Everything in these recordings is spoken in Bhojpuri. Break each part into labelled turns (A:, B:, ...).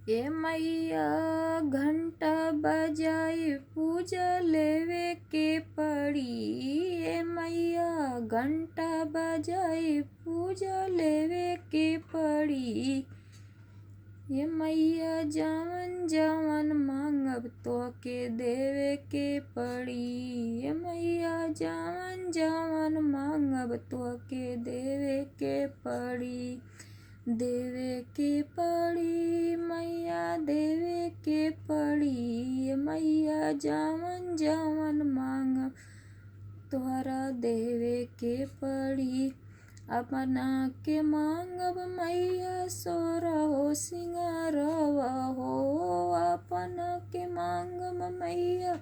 A: ए मैया घंटा बजाई पूजा लेवे के पड़ी। ए मैया घंटा बजाई पूजा लेवे के पड़ी। ये मैया जवन जवन मांगब तोहके देवे के पड़ी। ये मैया जवन जवन मांगब तोहके देवे के पड़ी। देवे के पड़ी मैया देवे के पड़ी। मैया जवन जवन मांगब तोहरा देवे के पड़ी। अपना के मांगब मैया सोरहो सिंगारवा हो। अपना के मांगब मैया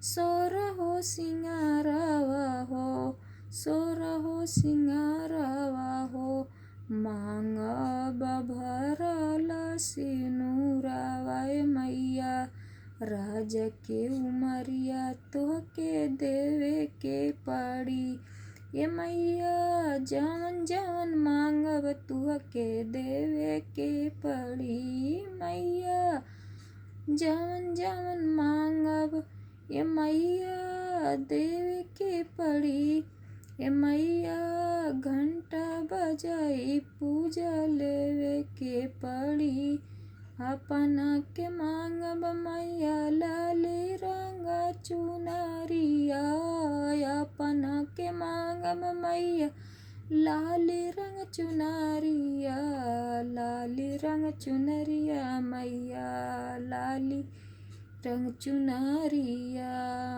A: सोरहो सिंगारवा हो। सोरहो सिंगारवा हो। मांगब भरल सिनुरवा मैया राजा के उमरिया तोहके देवे के पड़ी। ये मैया जवन जवन मांगब तोहके देवे के पड़ी। मैया जवन जवन मांगब ये मैया देवे के पड़ी। ए मैया घंटा बजाई पूजा लेवे के पड़ी। अपना के मांगब मैया लाल रंग चुनरिया। अपना के मांगब मैया लाल रंग चुनरिया। लाल रंग चुनरिया मैया लाली रंग चुनरिया।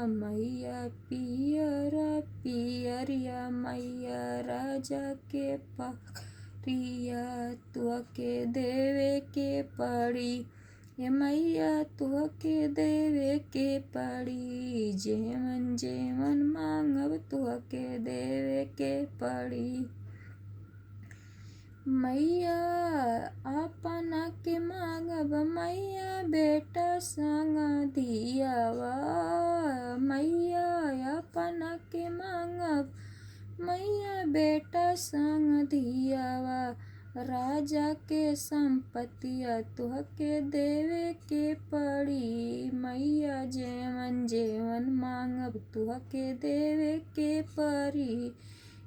A: मैया पियर पियरिया मैया राजा के पकरिया तोहके देवे के पड़ी। ए मैया तोहके देवे के पड़ी। जेवन जेवन मांगब तोहके देवे के पड़ी। मैया अपना के मांगब मैया बेटा संग दियावा। मैया अपना के मांगब मैया बेटा संग दियावा। राजा के संपत्तिया तोहके देवे के पड़ी। मैया जेवन जेवन मांगब तोहके देवे के पड़ी।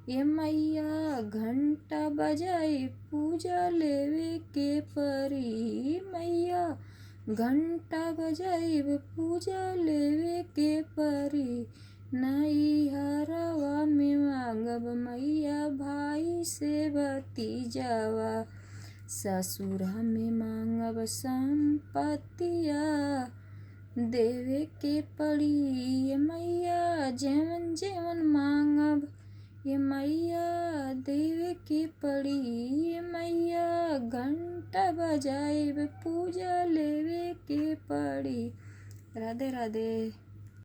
A: ये मैया घंटा बजाई पूजा लेवे के पड़ी। मैया घंटा बजाई पूजा लेवे के पड़ी। नई हरवा में मांगब मैया भाई से भतीजावा। ससुरा में मांगब संपत्तिया देवे के पड़ी। ये मैया जेवन जेवन मांगब ये मैया देवे के पड़ी। ये मैया घंटा बजाई पूजा लेवे के पड़ी। राधे राधे।